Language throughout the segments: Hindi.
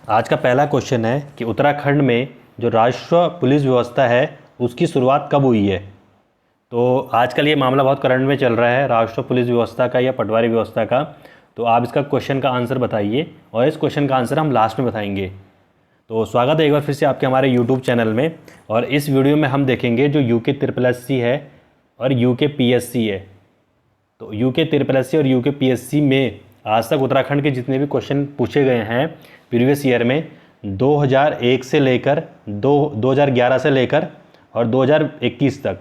आज का पहला क्वेश्चन है कि उत्तराखंड में जो राष्ट्रीय पुलिस व्यवस्था है उसकी शुरुआत कब हुई है। तो आजकल ये मामला बहुत करंट में चल रहा है, राष्ट्रीय पुलिस व्यवस्था का या पटवारी व्यवस्था का। तो आप इसका क्वेश्चन का आंसर बताइए और इस क्वेश्चन का आंसर हम लास्ट में बताएंगे। तो स्वागत है एक बार फिर से आपके हमारे यूट्यूब चैनल में। और इस वीडियो में हम देखेंगे जो यूके SSSC है और यूके PSC है। तो यूके SSSC और यूके PSC में आज तक उत्तराखंड के जितने भी क्वेश्चन पूछे गए हैं प्रीवियस ईयर में 2001 से लेकर 2011 से लेकर और 2021 तक,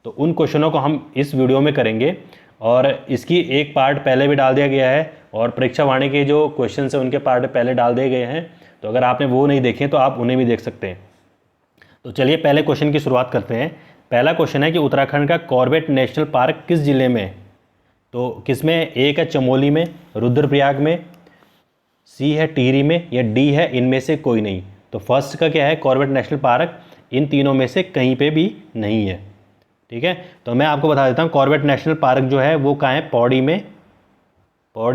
तो उन क्वेश्चनों को हम इस वीडियो में करेंगे। और इसकी एक पार्ट पहले भी डाल दिया गया है और परीक्षा वाणी के जो क्वेश्चन हैं उनके पार्ट पहले डाल दिए गए हैं। तो अगर आपने वो नहीं देखे तो आप उन्हें भी देख सकते हैं। तो चलिए पहले क्वेश्चन की शुरुआत करते हैं। पहला क्वेश्चन है कि उत्तराखंड का कॉर्बेट नेशनल पार्क किस जिले में है। तो किसमें? एक है चमोली में, रुद्रप्रयाग में, सी है टिहरी में, या डी है इनमें से कोई नहीं। तो फर्स्ट का क्या है? कॉर्बेट नेशनल पार्क इन तीनों में से कहीं पे भी नहीं है। ठीक है, तो मैं आपको बता देता हूँ कॉर्बेट नेशनल पार्क जो है वो कहाँ है? पौड़ी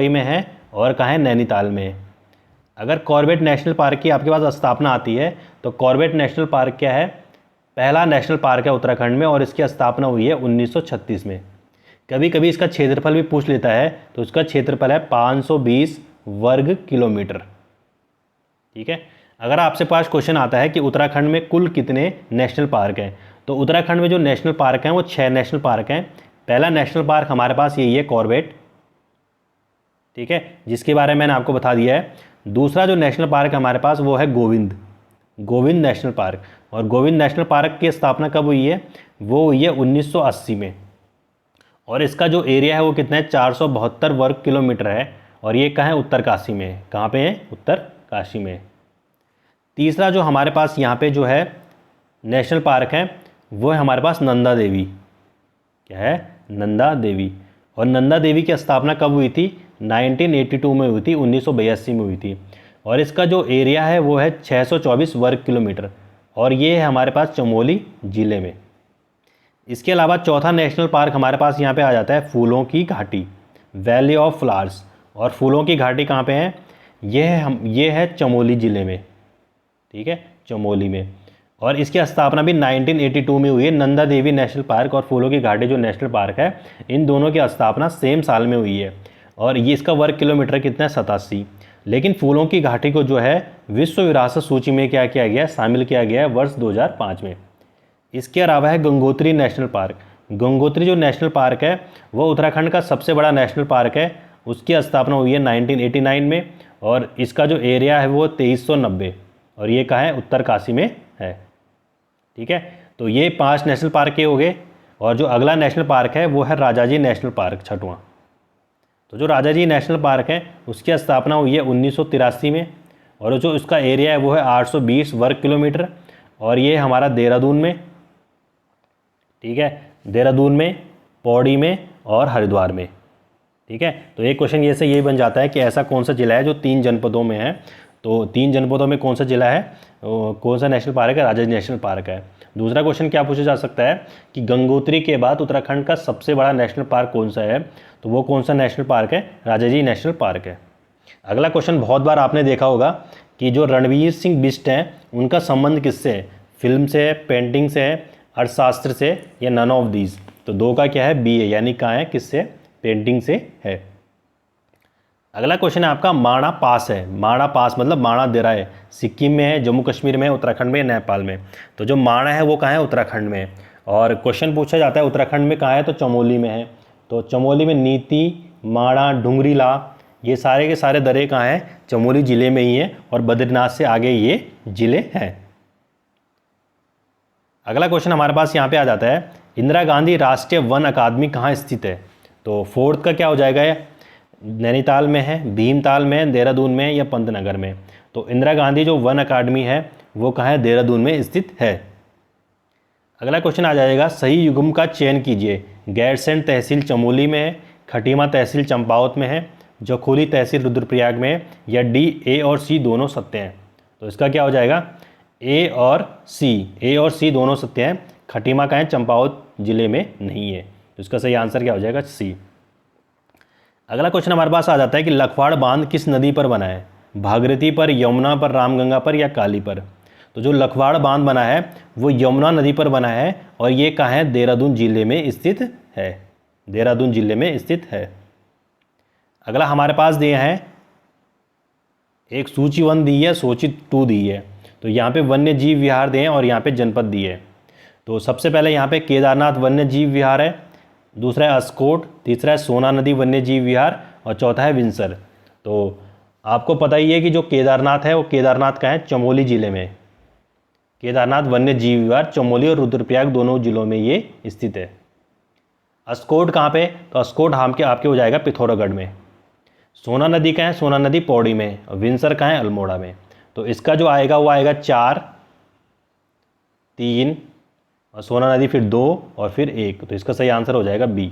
में है। और कहाँ है? नैनीताल में है। अगर कॉर्बेट नेशनल पार्क की आपके पास स्थापना आती है तो कॉर्बेट नेशनल पार्क क्या है? पहला नेशनल पार्क है उत्तराखंड में और इसकी स्थापना हुई है 1936 में। कभी कभी इसका क्षेत्रफल भी पूछ लेता है, तो इसका क्षेत्रफल है 520 वर्ग किलोमीटर। ठीक है, अगर आपसे पास क्वेश्चन आता है कि उत्तराखंड में कुल कितने नेशनल पार्क हैं, तो उत्तराखंड में जो नेशनल पार्क हैं वो 6 नेशनल पार्क हैं। पहला नेशनल पार्क हमारे पास यही है कॉर्बेट, ठीक है, जिसके बारे में मैंने आपको बता दिया है। दूसरा जो नेशनल पार्क हमारे पास वो है गोविंद नेशनल पार्क। और गोविंद नेशनल पार्क की स्थापना कब हुई है? वो हुई है 1980 में। और इसका जो एरिया है वो कितना है? 472 वर्ग किलोमीटर है। और ये कहाँ है? उत्तरकाशी में है। कहाँ पे है? उत्तरकाशी में। तीसरा जो हमारे पास यहाँ पे जो है नेशनल पार्क है वो है हमारे पास नंदा देवी। क्या है? नंदा देवी। और नंदा देवी की स्थापना कब हुई थी? 1982 में हुई थी, 1982 में हुई थी। और इसका जो एरिया है वो है 624 वर्ग किलोमीटर। और ये है हमारे पास चमोली ज़िले में। इसके अलावा चौथा नेशनल पार्क हमारे पास यहाँ पे आ जाता है फूलों की घाटी, वैली ऑफ फ्लावर्स। और फूलों की घाटी कहाँ पे है? ये है चमोली ज़िले में। ठीक है, चमोली में। और इसकी स्थापना भी 1982 में हुई है। नंदा देवी नेशनल पार्क और फूलों की घाटी जो नेशनल पार्क है, इन दोनों की स्थापना सेम साल में हुई है। और ये इसका वर्ग किलोमीटर कितना है? 87। लेकिन फूलों की घाटी को जो है विश्व विरासत सूची में क्या किया गया? शामिल किया गया है वर्ष 2005 में। इसके अलावा है गंगोत्री नेशनल पार्क। गंगोत्री जो नेशनल पार्क है वो उत्तराखंड का सबसे बड़ा नेशनल पार्क है। उसकी स्थापना हुई है 1989 में। और इसका जो एरिया है वो 2390। और ये कहाँ है? उत्तरकाशी में है। ठीक है, तो ये 5 नेशनल पार्क के हो गए। और जो अगला नेशनल पार्क है वो है राजाजी नेशनल पार्क, छठवां। तो जो राजाजी नेशनल पार्क है उसकी स्थापना हुई है 1983 में। और जो इसका एरिया है वो है 820 वर्ग किलोमीटर। और ये हमारा देहरादून में। ठीक है, देहरादून में, पौड़ी में और हरिद्वार में। ठीक है, तो एक क्वेश्चन ये से यही बन जाता है कि ऐसा कौन सा जिला है जो 3 जनपदों में है। तो 3 जनपदों में कौन सा जिला है, कौन सा नेशनल पार्क है? राजाजी नेशनल पार्क है। दूसरा क्वेश्चन क्या पूछा जा सकता है कि गंगोत्री के बाद उत्तराखंड का सबसे बड़ा नेशनल पार्क कौन सा है? तो वो कौन सा नेशनल पार्क है? राजाजी नेशनल पार्क है। अगला क्वेश्चन बहुत बार आपने देखा होगा कि जो रणवीर सिंह बिष्ट हैं उनका संबंध किससे है? फिल्म से है, पेंटिंग से है, अर्थशास्त्र से, या नन ऑफ दीज। तो 2 का क्या है? बी है, यानी कहाँ है? किससे? पेंटिंग से है। अगला क्वेश्चन है आपका माणा पास है। माणा पास मतलब माणा देरा है, सिक्किम में है, जम्मू कश्मीर में है, उत्तराखंड में, नेपाल में। तो जो माणा है वो कहाँ है? उत्तराखंड में है। और क्वेश्चन पूछा जाता है उत्तराखंड में कहाँ है? तो चमोली में है। तो चमोली में नीति, माणा, डुंगरीला, ये सारे के सारे दर्रे कहाँ हैं? चमोली ज़िले में ही है। और बद्रीनाथ से आगे ये ज़िले हैं। अगला क्वेश्चन हमारे पास यहाँ पे आ जाता है इंदिरा गांधी राष्ट्रीय वन अकादमी कहाँ स्थित है? तो 4th का क्या हो जाएगा? नैनीताल में है, भीमताल में, देहरादून में, या पंतनगर में। तो इंदिरा गांधी जो वन अकादमी है वो कहाँ है? देहरादून में स्थित है। अगला क्वेश्चन आ जाएगा सही युग्म का चयन कीजिए। गैरसैंण तहसील चमोली में है, खटीमा तहसील चंपावत में है, जखोली तहसील रुद्रप्रयाग में है, या डी ए और सी दोनों सत्य हैं। तो इसका क्या हो जाएगा? ए और सी दोनों सत्य हैं। खटीमा का है, चंपावत जिले में नहीं है। तो इसका सही आंसर क्या हो जाएगा? सी। अगला क्वेश्चन हमारे पास आ जाता है कि लखवाड़ बांध किस नदी पर बना है? भागीरथी पर, यमुना पर, रामगंगा पर या काली पर? तो जो लखवाड़ बांध बना है वो यमुना नदी पर बना है और ये कहाँ है? देहरादून जिले में स्थित है। देहरादून जिले में स्थित है। अगला हमारे पास दिए हैं एक सूची 1 दी है, सूची 2 दी है। तो यहाँ पे वन्य जीव विहार दिए हैं और यहाँ पे जनपद दिए हैं। तो सबसे पहले यहाँ पे केदारनाथ वन्य जीव विहार है, दूसरा है अस्कोट, तीसरा है सोना नदी वन्य जीव विहार और चौथा है विंसर। तो आपको पता ही है कि जो केदारनाथ है वो केदारनाथ का है चमोली जिले में। केदारनाथ वन्य जीव विहार चमोली और रुद्रप्रयाग दोनों जिलों में ये स्थित है। अस्कोट कहाँ पे? तो अस्कोट आपके हो जाएगा पिथौरागढ़ में। सोना नदी का है? सोना नदी पौड़ी में। और विंसर का है? अल्मोड़ा में। तो इसका जो आएगा वो आएगा 4, 3 और सोना नदी फिर 2 और फिर 1। तो इसका सही आंसर हो जाएगा बी।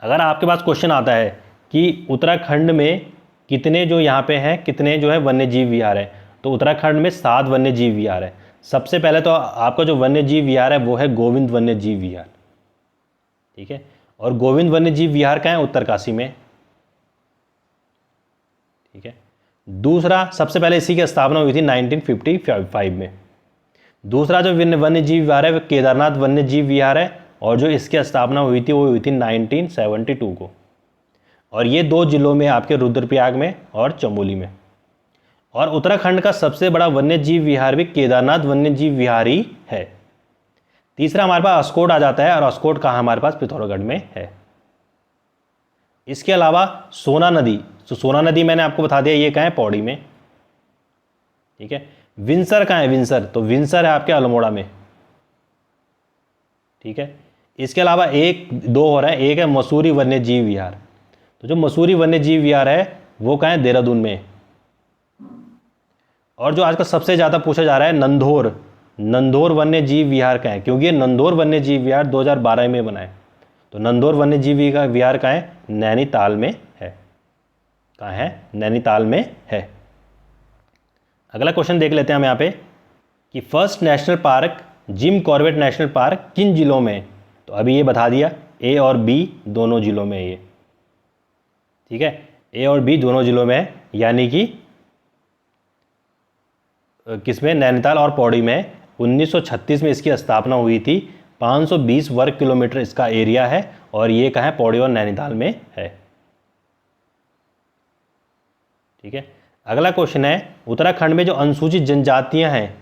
अगर आपके पास क्वेश्चन आता है कि उत्तराखंड में कितने जो यहाँ पे हैं, कितने जो है वन्य जीव विहार है, तो उत्तराखंड में 7 वन्य जीव विहार है। सबसे पहले तो आपका जो वन्य जीव विहार है वो है गोविंद वन्य जीव विहार, ठीक है। और गोविंद वन्य जीव विहार का है उत्तरकाशी में, ठीक है। दूसरा, सबसे पहले इसी की स्थापना हुई थी 1955 में। दूसरा जो वन्य जीव विहार है वो केदारनाथ वन्य जीव विहार है और जो इसकी स्थापना हुई थी वो हुई थी 1972 को। और ये 2 जिलों में आपके रुद्रप्रयाग में और चमोली में। और उत्तराखंड का सबसे बड़ा वन्य जीव विहार भी केदारनाथ वन्य जीव विहार ही है। तीसरा हमारे पास अस्कोट आ जाता है और अस्कोट कहाँ हमारे पास? पिथौरागढ़ में है। इसके अलावा सोना नदी, तो सोना नदी मैंने आपको बता दिया ये कहाँ है? पौड़ी में, ठीक है। विंसर कहाँ है? विंसर, तो विंसर है आपके अल्मोड़ा में, ठीक है। इसके अलावा 1, 2 हो रहा है, एक है मसूरी वन्य जीव विहार। तो जो मसूरी वन्य जीव विहार है वो कहाँ है? देहरादून में। और जो आजकल सबसे ज़्यादा पूछा जा रहा है नंदौर वन्य जीव विहार का है, क्योंकि ये नंदौर वन्य जीव विहार 2012 में बना है। तो नंदौर वन्य जीव विहार का है? नैनीताल में है। कहाँ है? नैनीताल में है। अगला क्वेश्चन देख लेते हैं हम यहाँ पे कि first national park Jim Corbett national park किन जिलों में? तो अभी ये बता दिया, ए और बी दोनों जिलों में ये, ठीक है। ए और बी दोनों जिलों में है, यानी कि किसमें? नैनीताल और पौड़ी में। 1936 में इसकी स्थापना हुई थी। 520 वर्ग किलोमीटर इसका एरिया है और ये कहाँ है? पौड़ी और नैनीताल में है, ठीक है। अगला क्वेश्चन है उत्तराखंड में जो अनुसूचित जनजातियां हैं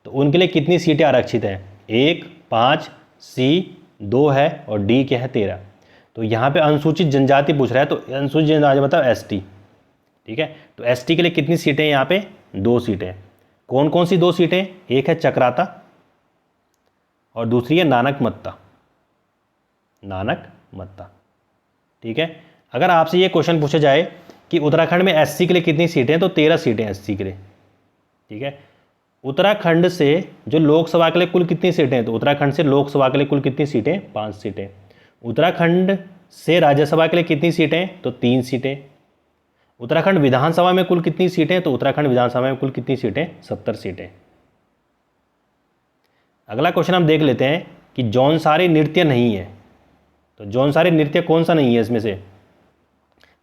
तो उनके लिए कितनी सीटें आरक्षित हैं? 1, 5, सी 2 है और डी क्या है? 13। तो यहाँ पे अनुसूचित जनजाति पूछ रहा है, तो अनुसूचित जनजाति मतलब एसटी, ठीक है। तो एसटी के लिए कितनी सीटें यहाँ पे? 2 सीटें। कौन कौन सी 2 सीटें? एक है चक्राता और दूसरी है नानक मत्ता। नानक मत्ता, ठीक है। अगर आपसे ये क्वेश्चन पूछा जाए कि उत्तराखंड में एससी के लिए कितनी सीटें हैं, तो 13 सीटें एससी के लिए, ठीक है। उत्तराखंड से जो लोकसभा के लिए कुल कितनी सीटें हैं? तो उत्तराखंड से लोकसभा के लिए कुल कितनी सीटें? 5 सीटें। उत्तराखंड से राज्यसभा के लिए कितनी सीटें? तो 3 सीटें। उत्तराखंड विधानसभा में कुल कितनी सीटें? तो उत्तराखंड विधानसभा में कुल कितनी सीटें? 70 सीटें। अगला क्वेश्चन हम देख लेते हैं कि जौनसारी नृत्य नहीं है। तो जौनसारी नृत्य कौन सा नहीं है इसमें से?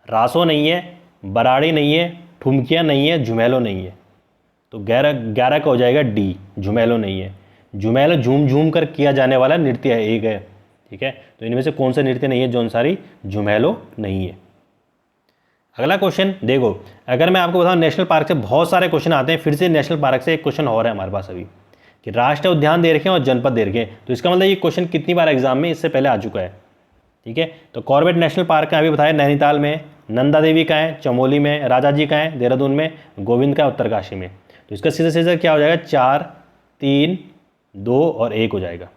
रासो नहीं है, बराड़ी नहीं है, ठुमकिया नहीं है, झुमेलो नहीं है। तो 11 का हो जाएगा डी, झुमेलो नहीं है। झुमेलो झूम झूम कर किया जाने वाला नृत्य है, एक है, ठीक है। तो इनमें से कौन सा नृत्य नहीं है? जौनसारी झुमेलो नहीं है। अगला क्वेश्चन देखो, अगर मैं आपको बताऊं नेशनल पार्क से बहुत सारे क्वेश्चन आते हैं, फिर से नेशनल पार्क से एक क्वेश्चन और है हमारे पास अभी कि राष्ट्रीय उद्यान दे रखे हैं और जनपद दे रखे हैं। तो इसका मतलब ये क्वेश्चन कितनी बार एग्जाम में इससे पहले आ चुका है, ठीक है। तो कॉर्बेट नेशनल पार्क का अभी बताया नैनीताल में, नंदा देवी का है चमोली में, राजा जी का है देहरादून में, गोविंद का उत्तरकाशी में। तो इसका सीधा सीधा क्या हो जाएगा? 4, 3, 2 और 1 हो जाएगा,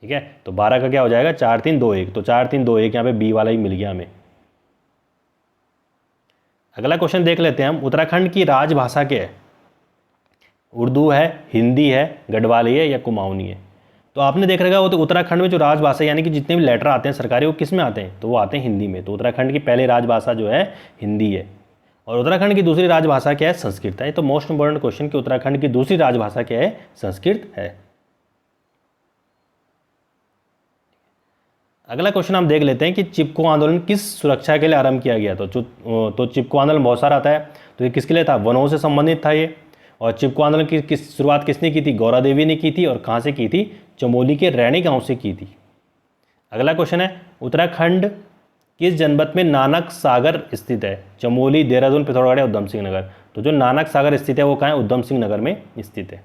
ठीक है। तो 12 का क्या हो जाएगा? 4, 3, 2, 1। तो 4, 3, 2, 1 यहाँ पे बी वाला ही मिल गया हमें। अगला क्वेश्चन देख लेते हैं हम, उत्तराखंड की राजभाषा क्या है? उर्दू है, हिंदी है, गढ़वाली है या कुमाऊनी है? तो आपने देख रखा वो तो उत्तराखंड में जो राजभाषा यानी कि जितने भी लेटर आते हैं सरकारी वो किस में आते हैं? तो वो आते हैं हिंदी में। तो उत्तराखंड की पहली राजभाषा जो है हिंदी है। और उत्तराखंड की दूसरी राजभाषा क्या है? संस्कृत है। तो मोस्ट इंपॉर्टेंट क्वेश्चन कि उत्तराखंड की दूसरी राजभाषा क्या है? संस्कृत है। अगला क्वेश्चन हम देख लेते हैं कि चिपको आंदोलन किस सुरक्षा के लिए आरंभ किया गया? तो चिपको आंदोलन बहुत सारा आता है। तो ये किसके लिए था? वनों से संबंधित था ये। और चिपको आंदोलन की शुरुआत किसने की थी? गौरा देवी ने की थी। और कहाँ से की थी? चमोली के रैणी गांव से की थी। अगला क्वेश्चन है, उत्तराखंड किस जनपद में नानक सागर स्थित है? चमोली, देहरादून, पिथौरागढ़ या उधम सिंह नगर? तो जो नानक सागर स्थित है वो कहाँ है? उधम सिंह नगर में स्थित है।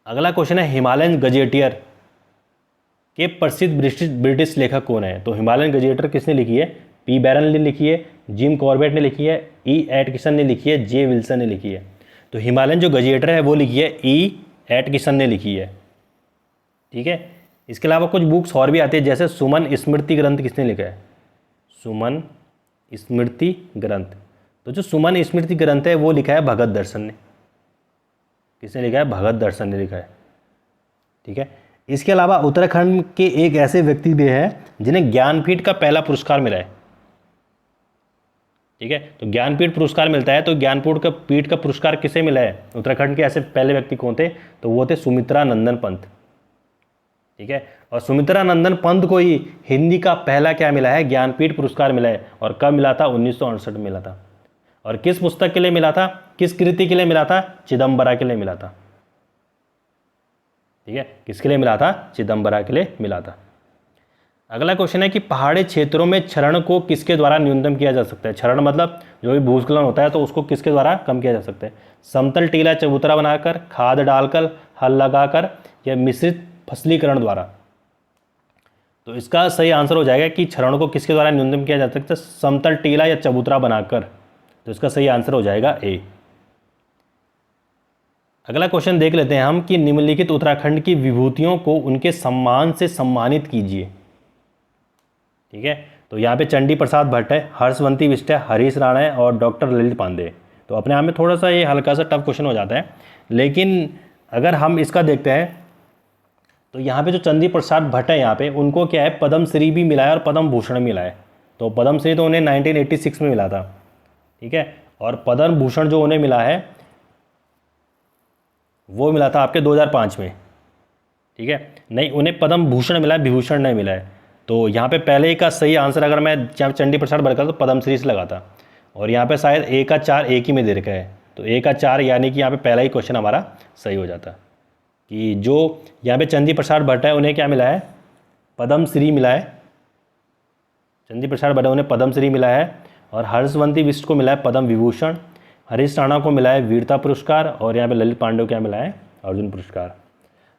अगला क्वेश्चन है, हिमालयन गजेटियर के प्रसिद्ध ब्रिटिश लेखक कौन है? तो हिमालयन गजेटियर किसने लिखी है? पी बैरन ने लिखी है, जिम कॉर्बेट ने लिखी है, ई एटकिसन ने लिखी है, जे विल्सन ने लिखी है? तो हिमालयन जो गजेटियर है वो लिखी है ई एटकिसन ने लिखी है। ठीक है। इसके अलावा कुछ बुक्स और भी आती है, जैसे सुमन स्मृति ग्रंथ किसने लिखा है? सुमन स्मृति ग्रंथ। तो जो सुमन स्मृति ग्रंथ है वो लिखा है भगत दर्शन ने। किसने लिखा है? भगत दर्शन ने लिखा है। ठीक है। इसके अलावा उत्तराखंड के एक ऐसे व्यक्ति भी हैं जिन्हें ज्ञानपीठ का पहला पुरस्कार मिला है। ठीक है। तो ज्ञानपीठ पुरस्कार मिलता है, तो ज्ञानपीठ का पुरस्कार किसे मिला है? उत्तराखंड के ऐसे पहले व्यक्ति कौन थे? तो वो थे सुमित्रा नंदन पंत। ठीक है। और सुमित्रा नंदन पंत को ही हिंदी का पहला क्या मिला है? ज्ञानपीठ पुरस्कार मिला है। और कब मिला था? 1968 में मिला था। और किस पुस्तक के लिए मिला था? किस कृति के लिए मिला था? चिदम्बरा के लिए मिला था। ठीक है। किसके लिए मिला था? चिदम्बरा के लिए मिला था। अगला क्वेश्चन है कि पहाड़ी क्षेत्रों में क्षरण को किसके द्वारा न्यूनतम किया जा सकता है? क्षरण मतलब जो भी भूस्खलन होता है तो उसको किसके द्वारा कम किया जा सकता है? समतल टीला चबूतरा बनाकर, खाद डालकर, हल लगाकर, या मिश्रित फसलीकरण द्वारा? तो इसका सही आंसर हो जाएगा कि क्षरण को किसके द्वारा न्यूनतम किया जा सकता है? समतल टीला या चबूतरा बनाकर। तो इसका सही आंसर हो जाएगा ए। अगला क्वेश्चन देख लेते हैं हम कि निम्नलिखित उत्तराखंड की विभूतियों को उनके सम्मान से सम्मानित कीजिए। ठीक है। तो यहाँ पे चंडी प्रसाद भट्ट है, हर्षवंती बिष्ट है, हरीश राणा है और डॉक्टर ललित पांडे। तो अपने आप में थोड़ा सा ये हल्का सा टफ क्वेश्चन हो जाता है, लेकिन अगर हम इसका देखते हैं तो यहाँ पे जो चंडी प्रसाद भट्ट है यहाँ पे उनको क्या है? पद्मश्री भी मिला है और पद्म भूषण मिला है। तो पद्मश्री तो उन्हें 1986 में मिला था। ठीक है। और पद्म भूषण जो उन्हें मिला है वो मिला था आपके 2005 में। ठीक है। नहीं, उन्हें पद्म भूषण मिला है, विभूषण नहीं मिला है। तो यहाँ पे पहले का सही आंसर अगर मैं चंडी प्रसाद भट्ट का तो पद्मश्री से लगाता। और यहाँ पे शायद ए का 4 एक ही में दे रखा है, तो ए का 4 यानी कि यहाँ पे पहला ही क्वेश्चन हमारा सही हो जाता कि जो यहाँ पे चंडी प्रसाद भट्ट है उन्हें क्या मिला है? पद्मश्री मिला है। चंडी प्रसाद भट्ट उन्हें पद्मश्री मिला है। और हर्षवंती बिष्ट को मिला है पद्म विभूषण, हरीश राणा को मिला है वीरता पुरस्कार, और यहाँ पे ललित पांडे को क्या मिला है? अर्जुन पुरस्कार।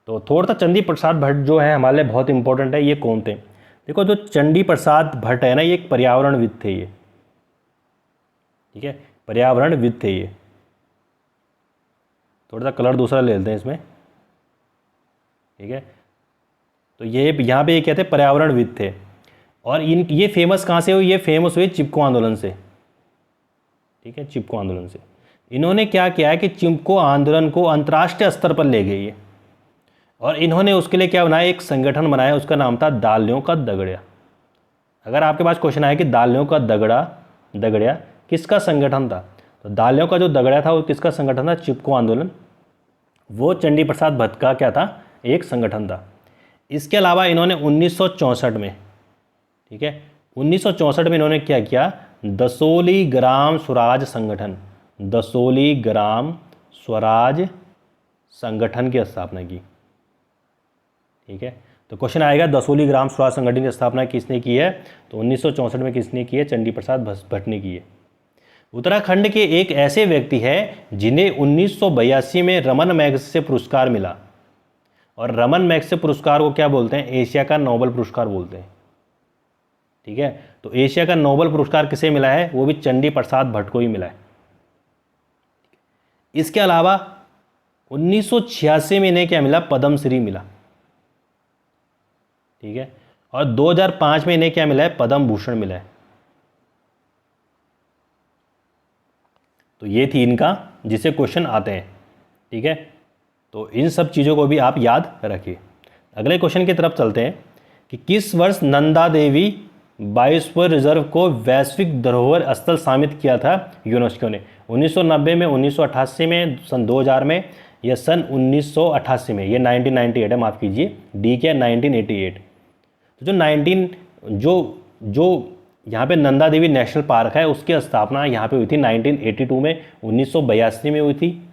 तो थोड़ा सा चंडी प्रसाद भट्ट जो है हमारे लिए बहुत इंपॉर्टेंट है। ये कौन थे? देखो, जो चंडी प्रसाद भट्ट है ना, ये एक पर्यावरणविद थे ये। ठीक है। पर्यावरणविद थे ये। थोड़ा सा कलर दूसरा ले लेते हैं इसमें। ठीक है। तो ये यहाँ पे ये कहते हैं पर्यावरणविद थे। और ये फेमस कहाँ से हुई? ये फेमस हुई चिपको आंदोलन से। ठीक है। चिपको आंदोलन से इन्होंने क्या किया है कि चिपको आंदोलन को अंतर्राष्ट्रीय स्तर पर ले गई है। और इन्होंने उसके लिए क्या बनाया? एक संगठन बनाया, उसका नाम था दालियों का दगड़िया। अगर आपके पास क्वेश्चन आया कि दालियों का दगड़िया किसका संगठन था, तो दालियों का जो दगड़िया था वो किसका संगठन था? चिपको आंदोलन। वो चंडी प्रसाद भट्ट का क्या था? एक संगठन था। इसके अलावा इन्होंने 1964 में, ठीक है, 1964 में इन्होंने क्या किया? दसोली ग्राम स्वराज संगठन, दसोली ग्राम स्वराज संगठन की स्थापना की। ठीक है। तो क्वेश्चन आएगा दसोली ग्राम स्वराज संगठन की स्थापना किसने की है? तो 1964 में किसने की है? चंडी प्रसाद भट्ट ने की है। उत्तराखंड के एक ऐसे व्यक्ति हैं जिन्हें 1982 में रमन मैग्सेसे पुरस्कार मिला। और रमन मैग्सेसे पुरस्कार को क्या बोलते हैं? एशिया का नोबेल पुरस्कार बोलते हैं। ठीक है। तो एशिया का नोबेल पुरस्कार किसे मिला है? वो भी चंडी प्रसाद भट्ट को ही मिला है। इसके अलावा 1986 में इन्हें क्या मिला? पद्मश्री मिला। ठीक है। और 2005 में इन्हें क्या मिला है? पद्म भूषण मिला है। तो ये थी इनका जिसे क्वेश्चन आते हैं। ठीक है। तो इन सब चीज़ों को भी आप याद रखिए। अगले क्वेश्चन की तरफ चलते हैं कि किस वर्ष नंदा देवी बायोस्फीयर रिजर्व को वैश्विक धरोहर स्थल शामित किया था यूनेस्को ने? 1990 में, 1988 में, सन 2000 में, या सन 1988 में? ये 1998 है, माफ़ कीजिए, डी क्या? 1988। तो जो यहाँ पे नंदा देवी नेशनल पार्क है, उसकी स्थापना यहाँ पे हुई थी 1982 में, 1982 में हुई थी,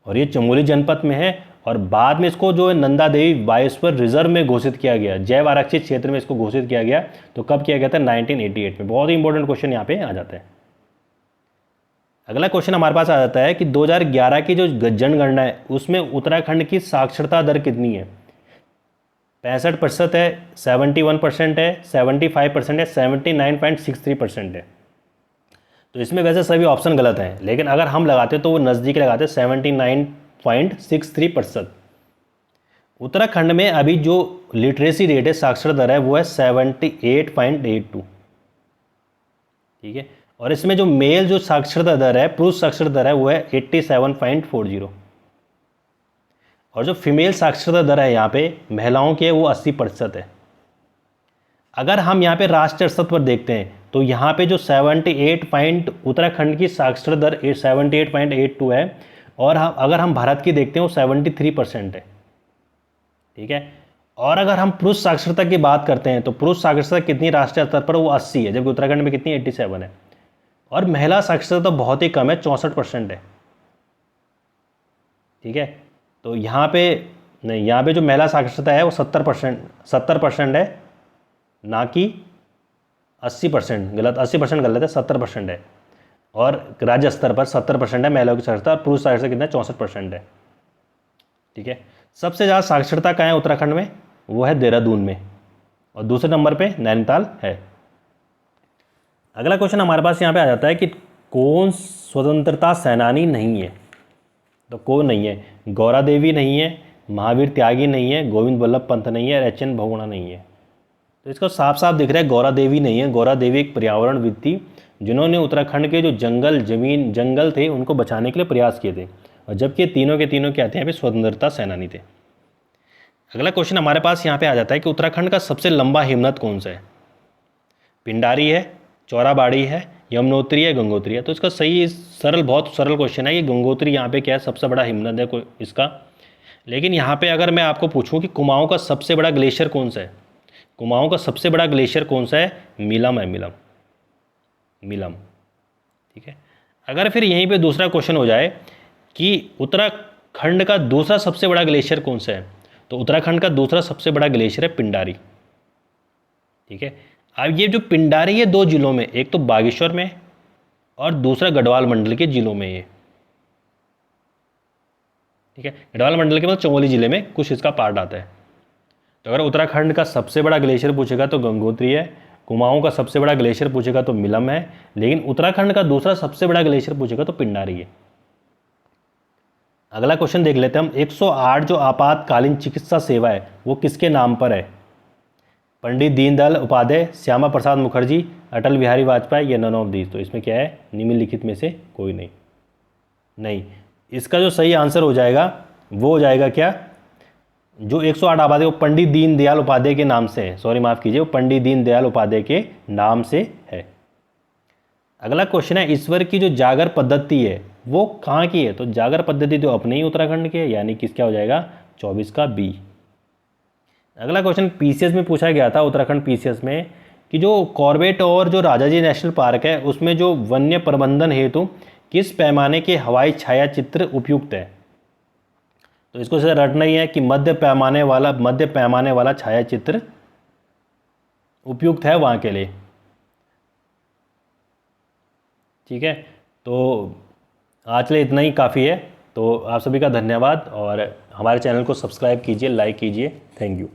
और ये चमोली जनपद में है। और बाद में इसको जो है नंदा देवी बायोस्फीयर रिजर्व में घोषित किया गया, जैव आरक्षित क्षेत्र में इसको घोषित किया गया। तो कब किया गया था? 1988 में। बहुत ही इंपॉर्टेंट क्वेश्चन यहाँ पे आ जाता है। अगला क्वेश्चन हमारे पास आ जाता है कि 2011 की जो जनगणना है उसमें उत्तराखंड की साक्षरता दर कितनी है? 65% है, 71% है, 75% है, 79.63% है। तो इसमें वैसे सभी ऑप्शन गलत हैं, लेकिन अगर हम लगाते तो वो नज़दीक लगाते 79.63%। उत्तराखंड में अभी जो लिटरेसी रेट है, साक्षरता दर है, वो है 78.82। ठीक है, और इसमें जो मेल जो साक्षरता दर है, पुरुष साक्षरता दर है, वो है 87.40। और जो फीमेल साक्षरता दर है यहाँ पे महिलाओं की है, वो 80% है। अगर हम यहाँ पे राष्ट्रीय स्तर पर देखते हैं तो यहाँ पे जो उत्तराखंड की साक्षरता दर 78.82 है, और अगर हम भारत की देखते हैं वो 73% है। ठीक है, और अगर हम पुरुष साक्षरता की बात करते हैं तो पुरुष साक्षरता कितनी राष्ट्रीय स्तर पर? वो 80 है, जबकि उत्तराखंड में कितनी? 87 है। और महिला साक्षरता तो बहुत ही कम है, 64% है। ठीक है, तो यहाँ पे नहीं, यहाँ पे जो महिला साक्षरता है वो 70% है, ना कि 80%। गलत, 80% गलत है, 70% है। और राज्य स्तर पर 70% है महिलाओं की साक्षरता, और पुरुष साक्षरता कितना? 64% है। ठीक है, सबसे ज़्यादा साक्षरता कहाँ है उत्तराखंड में? वो है देहरादून में, और दूसरे नंबर पे नैनीताल है। अगला क्वेश्चन हमारे पास यहाँ पे आ जाता है कि कौन स्वतंत्रता सेनानी नहीं है? तो कौन नहीं है? गौरा देवी नहीं है, महावीर त्यागी नहीं है, गोविंद वल्लभ पंत नहीं है, और एच.एन. बहुगुणा नहीं है। तो इसका साफ साफ दिख रहा है गौरा देवी नहीं है। गौरा देवी एक पर्यावरणविद थी जिन्होंने उत्तराखंड के जो जंगल थे उनको बचाने के लिए प्रयास किए थे, और जबकि ये तीनों के तीनों क्या थे? यहाँ पे स्वतंत्रता सेनानी थे। अगला क्वेश्चन हमारे पास यहाँ पे आ जाता है कि उत्तराखंड का सबसे लंबा हिमनद कौन सा है? पिंडारी है, चौराबाड़ी है, यमुनोत्री है, गंगोत्री है। तो इसका सही बहुत सरल क्वेश्चन है कि गंगोत्री यहाँ पे क्या है? सबसे बड़ा हिमनद है इसका। लेकिन यहाँ पे अगर मैं आपको पूछूं कि कुमाऊं का सबसे बड़ा ग्लेशियर कौन सा है? कुमाऊं का सबसे बड़ा ग्लेशियर कौन सा है? मिलम है, मिलम। ठीक है, अगर फिर यहीं पे दूसरा क्वेश्चन हो जाए कि उत्तराखंड का दूसरा सबसे बड़ा ग्लेशियर कौन सा है? तो उत्तराखंड का दूसरा सबसे बड़ा ग्लेशियर है पिंडारी। ठीक है, अब ये जो पिंडारी है 2 जिलों में, एक तो बागेश्वर में और दूसरा गढ़वाल मंडल के जिलों में ये। ठीक है, गढ़वाल मंडल के मतलब चमोली जिले में कुछ इसका पार्ट आता है। तो अगर उत्तराखंड का सबसे बड़ा ग्लेशियर पूछेगा तो गंगोत्री है, कुमाऊं का सबसे बड़ा ग्लेशियर पूछेगा तो मिलम है, लेकिन उत्तराखंड का दूसरा सबसे बड़ा ग्लेशियर पूछेगा तो पिंडारी है। अगला क्वेश्चन देख लेते हैं हम। 108 जो आपातकालीन चिकित्सा सेवा है वो किसके नाम पर है? पंडित दीनदयाल उपाध्याय, श्यामा प्रसाद मुखर्जी, अटल बिहारी वाजपेयी, या नन ऑफ दीज। तो इसमें क्या है? निम्नलिखित में से कोई नहीं। इसका जो सही आंसर हो जाएगा वो हो जाएगा क्या? जो 108 आबादी वो पंडित दीनदयाल उपाध्याय के नाम से है, सॉरी माफ़ कीजिए, वो पंडित दीनदयाल उपाध्याय के नाम से है। अगला क्वेश्चन है, ईश्वर की जो जागर पद्धति है वो कहाँ की है? तो जागर पद्धति तो अपने ही उत्तराखंड की है, यानी कि क्या हो जाएगा? 24 का बी। अगला क्वेश्चन पीसीएस में पूछा गया था, उत्तराखंड पीसीएस में, कि जो कॉर्बेट और जो राजाजी नेशनल पार्क है उसमें जो वन्य प्रबंधन हेतु किस पैमाने के हवाई छायाचित्र उपयुक्त है? तो इसको सिर्फ रटना ही है कि मध्य पैमाने वाला छायाचित्र उपयुक्त है वहाँ के लिए। ठीक है, तो आज के लिए इतना ही काफ़ी है। तो आप सभी का धन्यवाद, और हमारे चैनल को सब्सक्राइब कीजिए, लाइक कीजिए। Thank you.